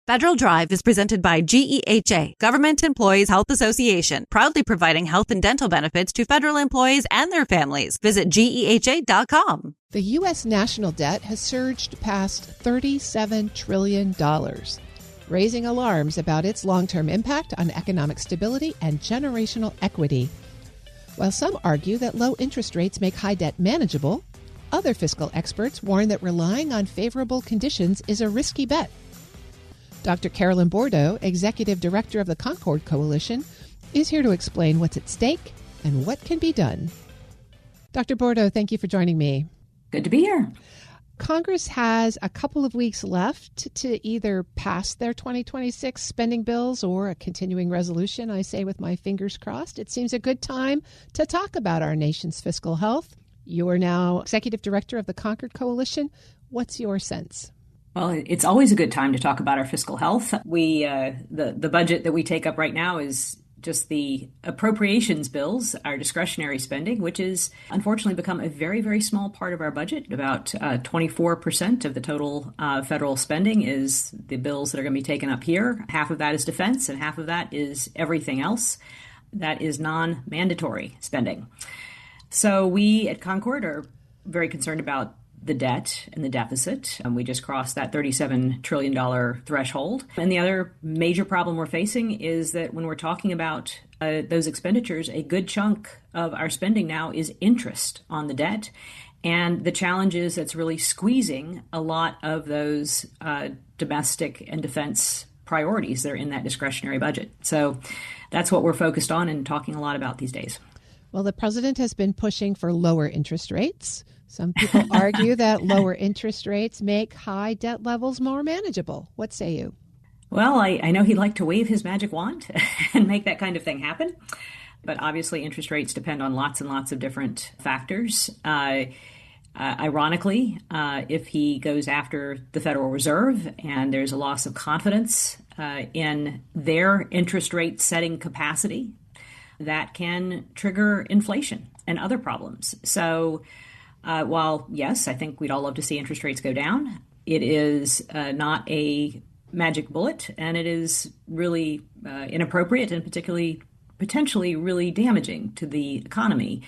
Federal Drive is presented by GEHA, Government Employees Health Association, proudly providing health and dental benefits to federal employees and their families. Visit GEHA.com. The U.S. national debt has surged past $37 trillion, raising alarms about its long-term impact on economic stability and generational equity. While some argue that low interest rates make high debt manageable, other fiscal experts warn that relying on favorable conditions is a risky bet. Dr. Carolyn Bordeaux, Executive Director of the Concord Coalition, is here to explain what's at stake and what can be done. Dr. Bordeaux, thank you for joining me. Good to be here. Congress has a couple of weeks left to either pass their 2026 spending bills or a continuing resolution. I say with my fingers crossed. It seems a good time to talk about our nation's fiscal health. You are now Executive Director of the Concord Coalition. What's your sense? Well, it's always a good time to talk about our fiscal health. The budget that we take up right now is just the appropriations bills, our discretionary spending, which is unfortunately become a very, very small part of our budget. About 24% of the total federal spending is the bills that are going to be taken up here. Half of that is defense, and half of that is everything else that is non-mandatory spending. So we at Concord are very concerned about the debt and the deficit. We just crossed that $37 trillion threshold. And the other major problem we're facing is that when we're talking about those expenditures, a good chunk of our spending now is interest on the debt. And the challenge is that's really squeezing a lot of those domestic and defense priorities that are in that discretionary budget. So that's what we're focused on and talking a lot about these days. Well, the president has been pushing for lower interest rates. Some people argue that lower interest rates make high debt levels more manageable. What say you? Well, I know he'd like to wave his magic wand and make that kind of thing happen. But obviously, interest rates depend on lots and lots of different factors. Ironically, if he goes after the Federal Reserve and there's a loss of confidence in their interest rate setting capacity, that can trigger inflation and other problems. So while, yes, I think we'd all love to see interest rates go down, it is not a magic bullet, and it is really inappropriate and potentially really damaging to the economy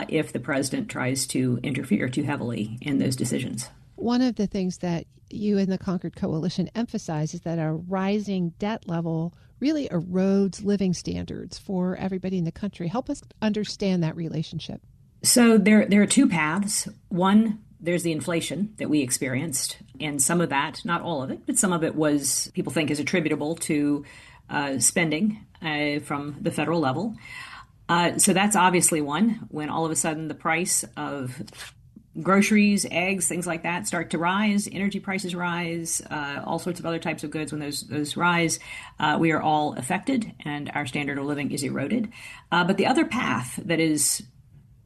if the president tries to interfere too heavily in those decisions. One of the things that you and the Concord Coalition emphasize is that a rising debt level really erodes living standards for everybody in the country. Help us understand that relationship. So there are two paths. One, there's the inflation that we experienced, and some of that, not all of it, but some of it was, people think, is attributable to spending from the federal level. So that's obviously one, when all of a sudden the price of groceries, eggs, things like that start to rise, energy prices rise, all sorts of other types of goods, when those rise, we are all affected and our standard of living is eroded. But the other path that is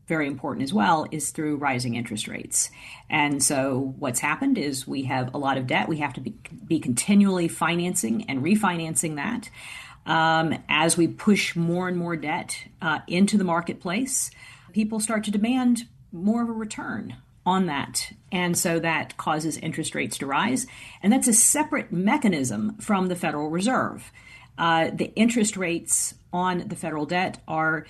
very important as well is through rising interest rates. And so what's happened is we have a lot of debt. We have to be continually financing and refinancing that. As we push more and more debt into the marketplace, people start to demand more of a return on that. And so that causes interest rates to rise. And that's a separate mechanism from the Federal Reserve. The interest rates on the federal debt are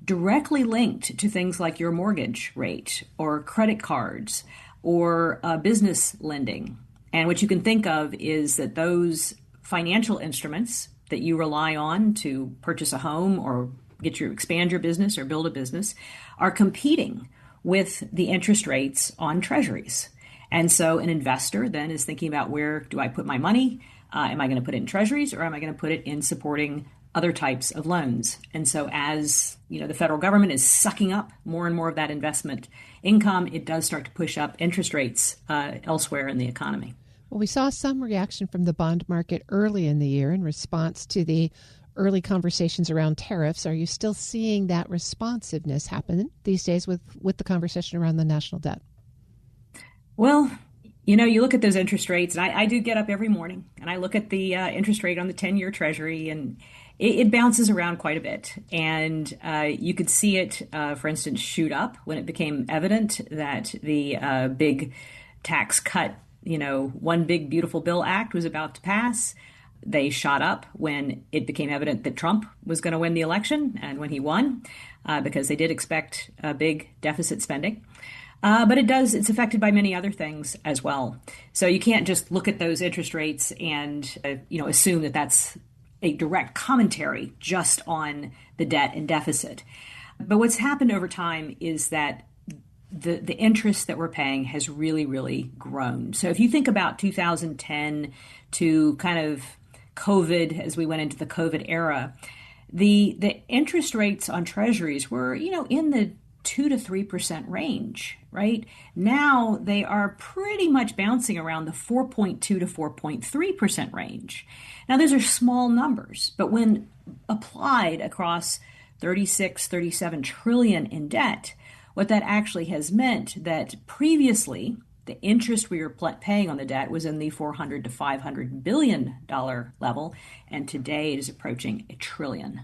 directly linked to things like your mortgage rate or credit cards or business lending. And what you can think of is that those financial instruments that you rely on to purchase a home or expand your business or build a business are competing with the interest rates on treasuries. And so an investor then is thinking about, where do I put my money? Am I going to put it in treasuries, or am I going to put it in supporting other types of loans? And so as the federal government is sucking up more and more of that investment income, it does start to push up interest rates elsewhere in the economy. Well, we saw some reaction from the bond market early in the year in response to the early conversations around tariffs. Are you still seeing that responsiveness happen these days with the conversation around the national debt? Well, you look at those interest rates, and I do get up every morning and I look at the interest rate on the 10-year Treasury, and it bounces around quite a bit. And you could see it, for instance, shoot up when it became evident that the big tax cut, One Big Beautiful Bill Act was about to pass. They shot up when it became evident that Trump was going to win the election and when he won, because they did expect big deficit spending. But it's affected by many other things as well. So you can't just look at those interest rates and assume that that's a direct commentary just on the debt and deficit. But what's happened over time is that the interest that we're paying has really, really grown. So if you think about 2010 to kind of COVID, as we went into the COVID era, the interest rates on treasuries were, in the 2 to 3% range, right? Now they are pretty much bouncing around the 4.2 to 4.3% range. Now those are small numbers, but when applied across 37 trillion in debt, what that actually has meant that previously the interest we were paying on the debt was in the $400 to $500 billion level, and today it is approaching $1 trillion.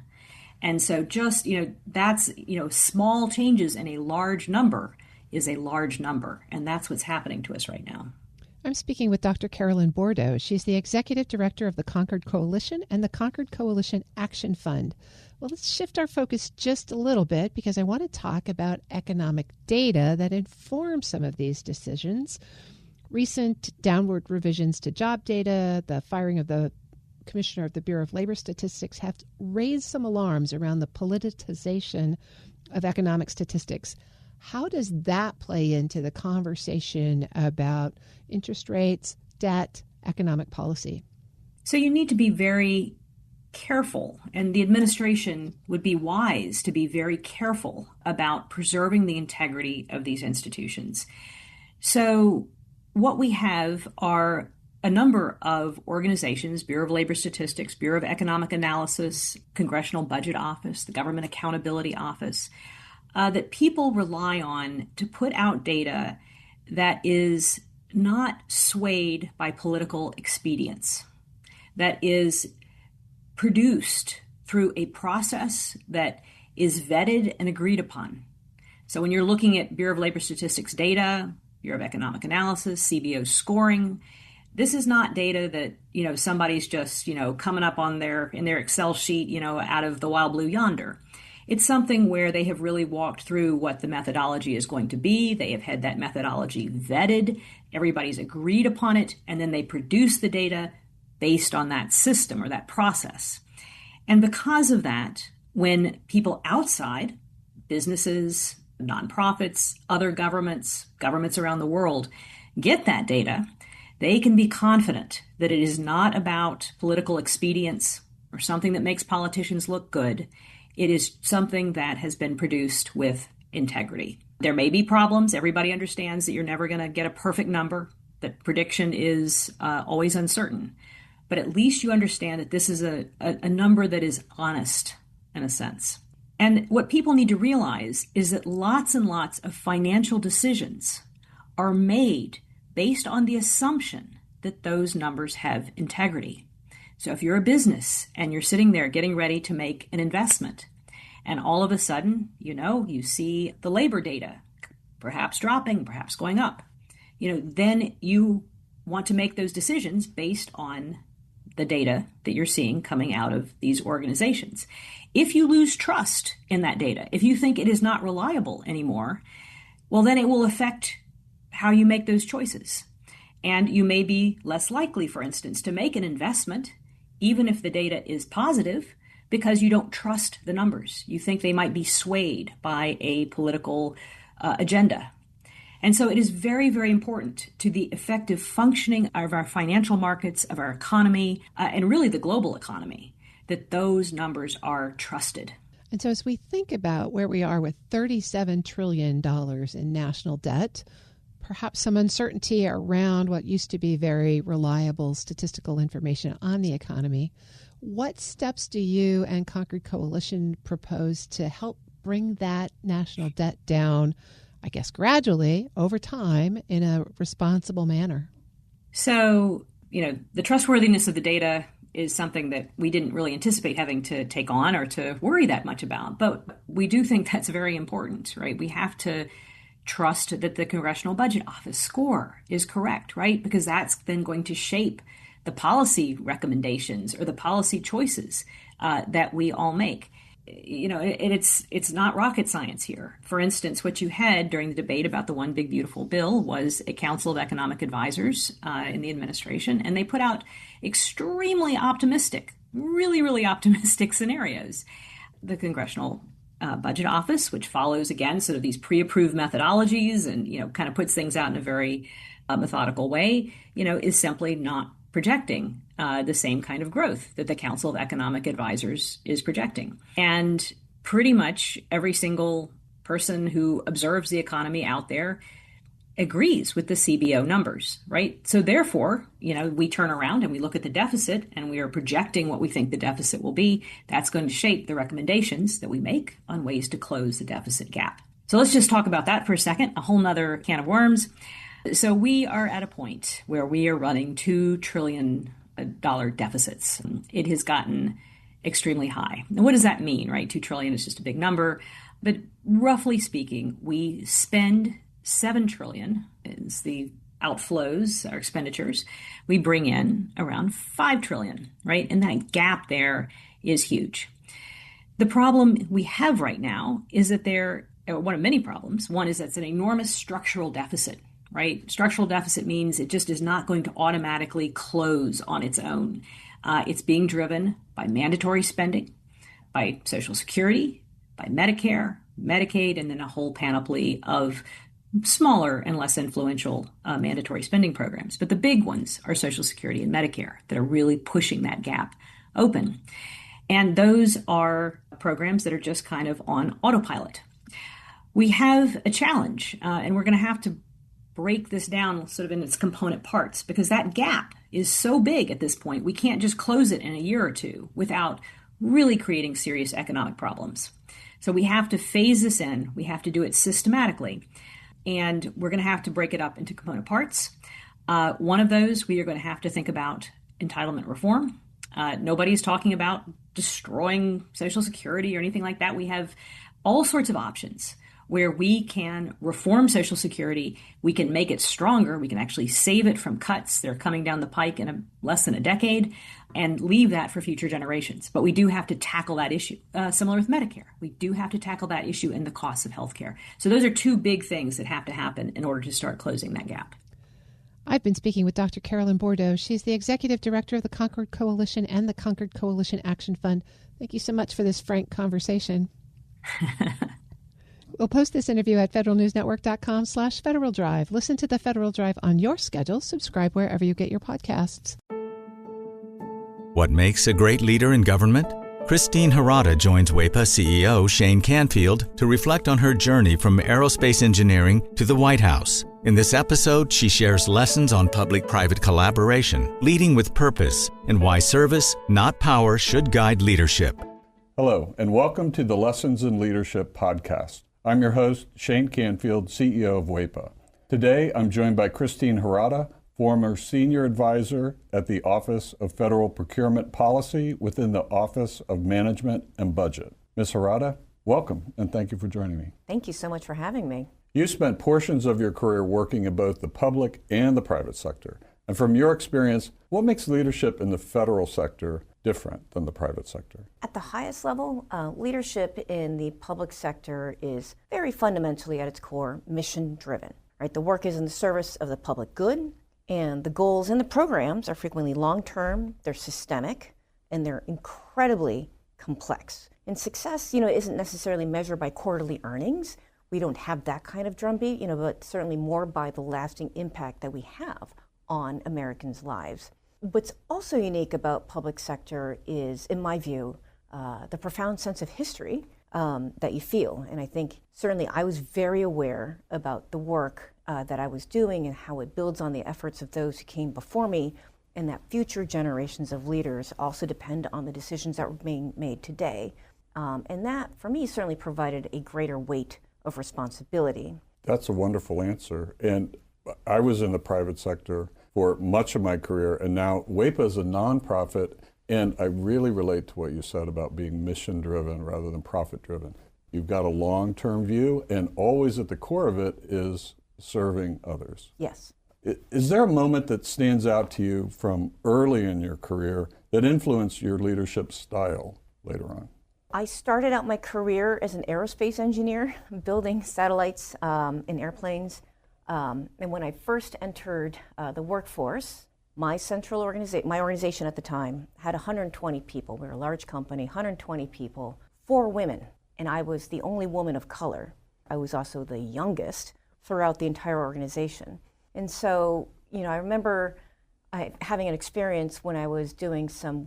And so just, that's, small changes in a large number is a large number, and that's what's happening to us right now. I'm speaking with Dr. Carolyn Bordeaux. She's the Executive Director of the Concord Coalition and the Concord Coalition Action Fund. Well, let's shift our focus just a little bit because I want to talk about economic data that informs some of these decisions. Recent downward revisions to job data, the firing of the Commissioner of the Bureau of Labor Statistics have raised some alarms around the politicization of economic statistics. How does that play into the conversation about interest rates, debt, economic policy? So you need to be very careful, and the administration would be wise to be very careful about preserving the integrity of these institutions. So what we have are a number of organizations, Bureau of Labor Statistics, Bureau of Economic Analysis, Congressional Budget Office, the Government Accountability Office, that people rely on to put out data that is not swayed by political expedience, that is produced through a process that is vetted and agreed upon. So when you're looking at Bureau of Labor Statistics data, Bureau of Economic Analysis, CBO scoring, this is not data that, somebody's just, coming up on in their Excel sheet, out of the wild blue yonder. It's something where they have really walked through what the methodology is going to be. They have had that methodology vetted. Everybody's agreed upon it. And then they produce the data based on that system or that process. And because of that, when people outside, businesses, nonprofits, other governments around the world get that data, they can be confident that it is not about political expedience or something that makes politicians look good. It is something that has been produced with integrity. There may be problems. Everybody understands that you're never going to get a perfect number, that prediction is always uncertain. But at least you understand that this is a number that is honest in a sense. And what people need to realize is that lots and lots of financial decisions are made based on the assumption that those numbers have integrity. So if you're a business and you're sitting there getting ready to make an investment, and all of a sudden, you see the labor data, perhaps dropping, perhaps going up, then you want to make those decisions based on the data that you're seeing coming out of these organizations. If you lose trust in that data, if you think it is not reliable anymore, well, then it will affect how you make those choices. And you may be less likely, for instance, to make an investment, even if the data is positive, because you don't trust the numbers. You think they might be swayed by a political agenda. And so it is very, very important to the effective functioning of our financial markets, of our economy, and really the global economy, that those numbers are trusted. And so as we think about where we are with $37 trillion in national debt, perhaps some uncertainty around what used to be very reliable statistical information on the economy, what steps do you and Concord Coalition propose to help bring that national debt down, I guess, gradually over time in a responsible manner? So, the trustworthiness of the data is something that we didn't really anticipate having to take on or to worry that much about. But we do think that's very important, right? We have to trust that the Congressional Budget Office score is correct, right? Because that's then going to shape the policy recommendations or the policy choices that we all make. It's not rocket science here. For instance, what you had during the debate about the One Big Beautiful Bill was a Council of Economic Advisors in the administration, and they put out extremely optimistic, really, really optimistic scenarios. The Congressional Budget Office, which follows, again, sort of these pre-approved methodologies and, kind of puts things out in a very methodical way, is simply not projecting the same kind of growth that the Council of Economic Advisors is projecting. And pretty much every single person who observes the economy out there agrees with the CBO numbers, right? So therefore, we turn around and we look at the deficit and we are projecting what we think the deficit will be. That's going to shape the recommendations that we make on ways to close the deficit gap. So let's just talk about that for a second, a whole nother can of worms. So we are at a point where we are running $2 trillion deficits. It has gotten extremely high. And what does that mean, right? 2 trillion is just a big number. But roughly speaking, we spend 7 trillion is the outflows, our expenditures. We bring in around 5 trillion, right? And that gap there is huge. The problem we have right now is that one of many problems. One is that's an enormous structural deficit. Right? Structural deficit means it just is not going to automatically close on its own. It's being driven by mandatory spending, by Social Security, by Medicare, Medicaid, and then a whole panoply of smaller and less influential mandatory spending programs. But the big ones are Social Security and Medicare that are really pushing that gap open. And those are programs that are just kind of on autopilot. We have a challenge, and we're going to have to break this down sort of in its component parts, because that gap is so big at this point, we can't just close it in a year or two without really creating serious economic problems. So we have to phase this in. We have to do it systematically. And we're going to have to break it up into component parts. One of those, we are going to have to think about entitlement reform. Nobody's talking about destroying Social Security or anything like that. We have all sorts of options where we can reform Social Security, we can make it stronger, we can actually save it from cuts that are coming down the pike in less than a decade, and leave that for future generations. But we do have to tackle that issue. Similar with Medicare, we do have to tackle that issue and the costs of healthcare. So those are two big things that have to happen in order to start closing that gap. I've been speaking with Dr. Carolyn Bordeaux. She's the executive director of the Concord Coalition and the Concord Coalition Action Fund. Thank you so much for this frank conversation. We'll post this interview at federalnewsnetwork.com/Federal Drive. Listen to the Federal Drive on your schedule. Subscribe wherever you get your podcasts. What makes a great leader in government? Christine Harada joins WEPA CEO Shane Canfield to reflect on her journey from aerospace engineering to the White House. In this episode, she shares lessons on public-private collaboration, leading with purpose, and why service, not power, should guide leadership. Hello, and welcome to the Lessons in Leadership podcast. I'm your host, Shane Canfield, CEO of WEPA. Today, I'm joined by Christine Harada, former Senior Advisor at the Office of Federal Procurement Policy within the Office of Management and Budget. Ms. Harada, welcome, and thank you for joining me. Thank you so much for having me. You spent portions of your career working in both the public and the private sector. And from your experience, what makes leadership in the federal sector different than the private sector? At the highest level, leadership in the public sector is very fundamentally at its core mission-driven. Right? The work is in the service of the public good, and the goals and the programs are frequently long-term, they're systemic, and they're incredibly complex. And success, isn't necessarily measured by quarterly earnings. We don't have that kind of drumbeat, but certainly more by the lasting impact that we have on Americans' lives. What's also unique about public sector is, in my view, the profound sense of history that you feel. And I think certainly I was very aware about the work that I was doing and how it builds on the efforts of those who came before me, and that future generations of leaders also depend on the decisions that were being made today. And that, for me, certainly provided a greater weight of responsibility. That's a wonderful answer. And I was in the private sector for much of my career, and now WEPA is a nonprofit, and I really relate to what you said about being mission-driven rather than profit-driven. You've got a long-term view, and always at the core of it is serving others. Yes. Is there a moment that stands out to you from early in your career that influenced your leadership style later on? I started out my career as an aerospace engineer, building satellites and airplanes. And when I first entered the workforce, my organization at the time had 120 people. We were a large company, 120 people, 4 women, and I was the only woman of color. I was also the youngest throughout the entire organization. And so, I remember having an experience when I was doing some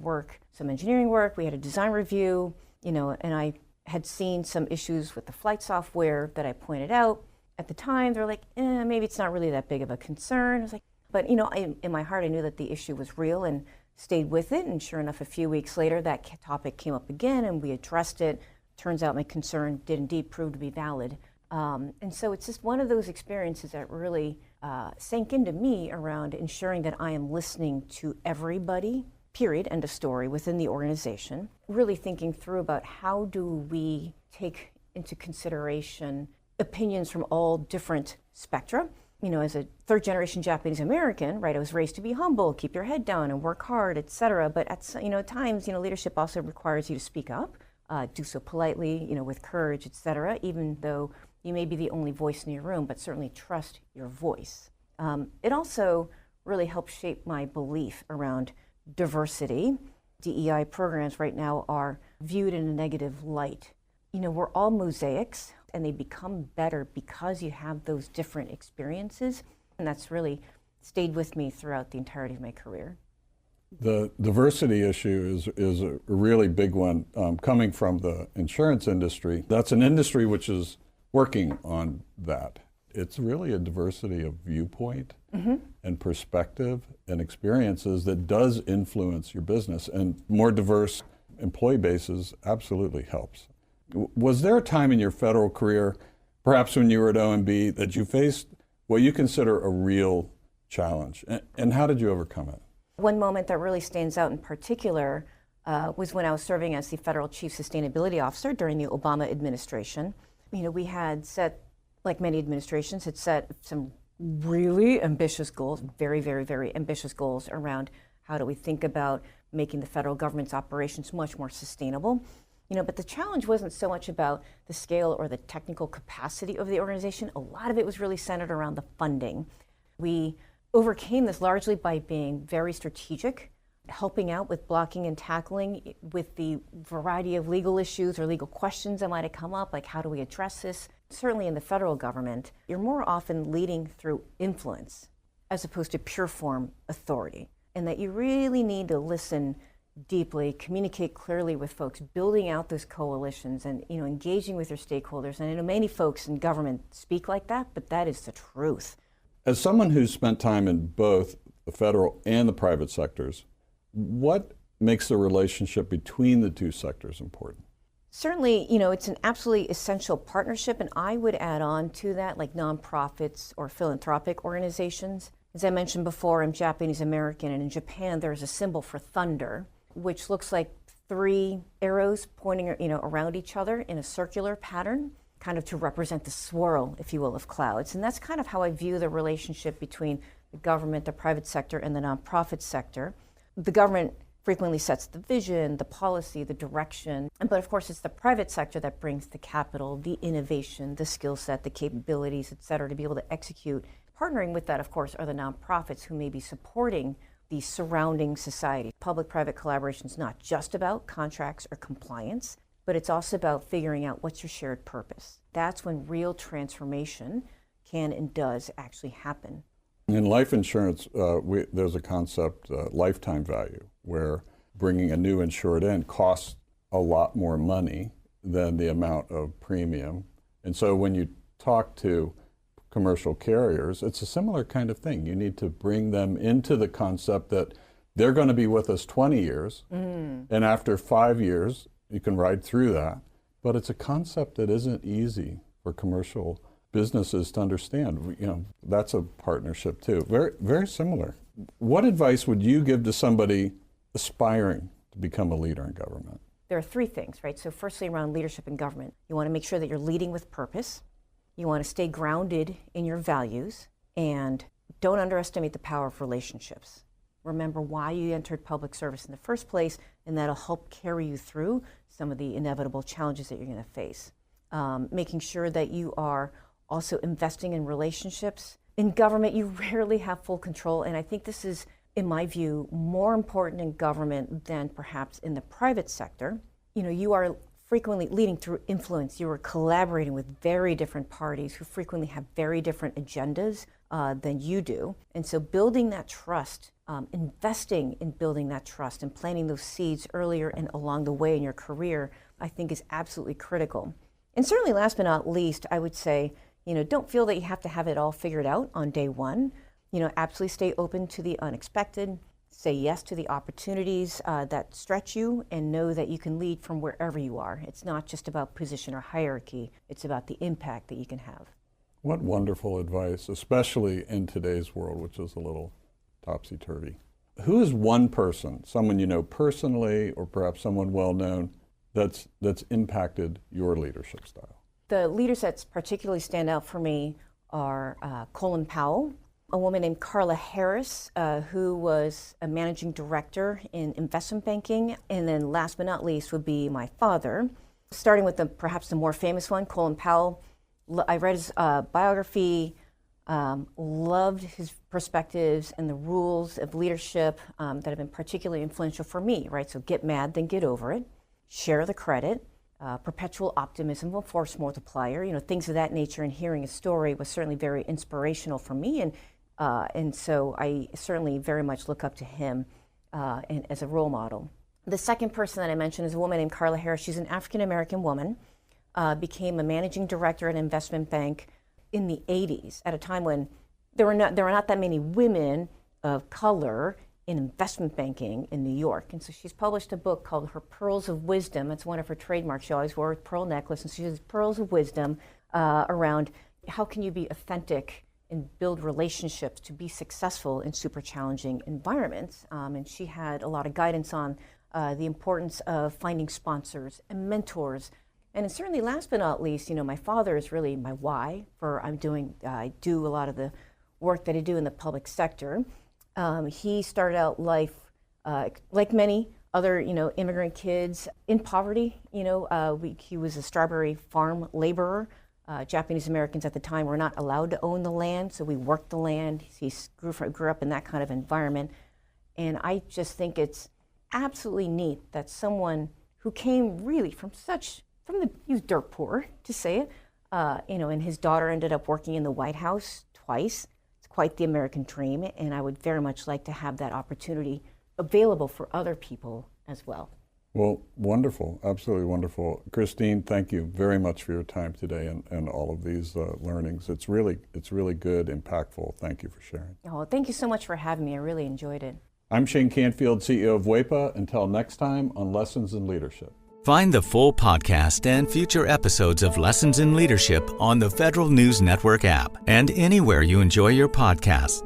engineering work. We had a design review, and I had seen some issues with the flight software that I pointed out. At the time, they're like, maybe it's not really that big of a concern. I was like, but in my heart, I knew that the issue was real and stayed with it. And sure enough, a few weeks later, that topic came up again, and we addressed it. Turns out my concern did indeed prove to be valid. And so it's just one of those experiences that really sank into me around ensuring that I am listening to everybody, period, end of story, within the organization, really thinking through about how do we take into consideration opinions from all different spectra. As a third-generation Japanese American, right, I was raised to be humble, keep your head down and work hard, et cetera. But at times, leadership also requires you to speak up, do so politely, with courage, et cetera, even though you may be the only voice in your room, but certainly trust your voice. It also really helped shape my belief around diversity. DEI programs right now are viewed in a negative light. We're all mosaics, and they become better because you have those different experiences, and that's really stayed with me throughout the entirety of my career. The diversity issue is a really big one. Coming from the insurance industry, that's an industry which is working on that. It's really a diversity of viewpoint and perspective and experiences that does influence your business, and more diverse employee bases absolutely helps. Was there a time in your federal career, perhaps when you were at OMB, that you faced what you consider a real challenge, and how did you overcome it? One moment that really stands out in particular was when I was serving as the Federal Chief Sustainability Officer during the Obama administration. We had set, like many administrations, had set some really ambitious goals, very, very, very ambitious goals around how do we think about making the federal government's operations much more sustainable. But the challenge wasn't so much about the scale or the technical capacity of the organization. A lot of it was really centered around the funding. We overcame this largely by being very strategic, helping out with blocking and tackling with the variety of legal issues or legal questions that might have come up, like how do we address this? Certainly in the federal government, you're more often leading through influence as opposed to pure form authority, and that you really need to listen deeply, communicate clearly with folks, building out those coalitions and engaging with your stakeholders. And I know many folks in government speak like that, but that is the truth. As someone who's spent time in both the federal and the private sectors, what makes the relationship between the two sectors important? Certainly, it's an absolutely essential partnership, and I would add on to that like nonprofits or philanthropic organizations. As I mentioned before, I'm Japanese American, and in Japan there's a symbol for thunder, which looks like 3 arrows pointing around each other in a circular pattern, kind of to represent the swirl, if you will, of clouds. And that's kind of how I view the relationship between the government, the private sector, and the nonprofit sector. The government frequently sets the vision, the policy, the direction, but of course it's the private sector that brings the capital, the innovation, the skill set, the capabilities, et cetera, to be able to execute. Partnering with that, of course, are the nonprofits who may be supporting the surrounding society. Public-private collaboration is not just about contracts or compliance, but it's also about figuring out what's your shared purpose. That's when real transformation can and does actually happen. In life insurance, there's a concept, lifetime value, where bringing a new insured in costs a lot more money than the amount of premium. And so when you talk to commercial carriers, it's a similar kind of thing. You need to bring them into the concept that they're going to be with us 20 years, and after 5 years, you can ride through that. But it's a concept that isn't easy for commercial businesses to understand. That's a partnership too. Very, very similar. What advice would you give to somebody aspiring to become a leader in government? There are 3 things, right? So firstly, around leadership in government, you want to make sure that you're leading with purpose. You want to stay grounded in your values, and don't underestimate the power of relationships. Remember why you entered public service in the first place, and that'll help carry you through some of the inevitable challenges that you're going to face. Making sure that you are also investing in relationships. In government, you rarely have full control, and I think this is, in my view, more important in government than perhaps in the private sector. You are frequently leading through influence. You are collaborating with very different parties who frequently have very different agendas than you do. And so building that trust, investing in building that trust and planting those seeds earlier and along the way in your career, I think is absolutely critical. And certainly last but not least, I would say, don't feel that you have to have it all figured out on day one. Absolutely stay open to the unexpected. Say yes to the opportunities that stretch you, and know that you can lead from wherever you are. It's not just about position or hierarchy. It's about the impact that you can have. What wonderful advice, especially in today's world, which is a little topsy-turvy. Who is one person, someone you know personally or perhaps someone well-known, that's impacted your leadership style? The leaders that particularly stand out for me are Colin Powell, a woman named Carla Harris, who was a managing director in investment banking, and then last but not least would be my father. Starting with perhaps the more famous one, Colin Powell. I read his biography, loved his perspectives and the rules of leadership that have been particularly influential for me, right? So get mad, then get over it, share the credit, perpetual optimism, a force multiplier, things of that nature. And hearing his story was certainly very inspirational for me. And so I certainly very much look up to him as a role model. The second person that I mentioned is a woman named Carla Harris. She's an African-American woman, became a managing director at an investment bank in the 80s, at a time when there were not that many women of color in investment banking in New York. And so she's published a book called Her Pearls of Wisdom. It's one of her trademarks. She always wore a pearl necklace, and she has pearls of wisdom around how can you be authentic and build relationships to be successful in super challenging environments. And she had a lot of guidance on the importance of finding sponsors and mentors. And certainly last but not least, my father is really my why for I do a lot of the work that I do in the public sector. He started out life like many other, immigrant kids in poverty. He was a strawberry farm laborer. Japanese Americans at the time were not allowed to own the land, so we worked the land. He grew up in that kind of environment. And I just think it's absolutely neat that someone who came really he was dirt poor, to say it, and his daughter ended up working in the White House twice. It's quite the American dream, and I would very much like to have that opportunity available for other people as well. Well, wonderful, absolutely wonderful. Christine, thank you very much for your time today and all of these learnings. It's really good, impactful. Thank you for sharing. Oh, thank you so much for having me. I really enjoyed it. I'm Shane Canfield, CEO of WEPA. Until next time on Lessons in Leadership. Find the full podcast and future episodes of Lessons in Leadership on the Federal News Network app and anywhere you enjoy your podcasts.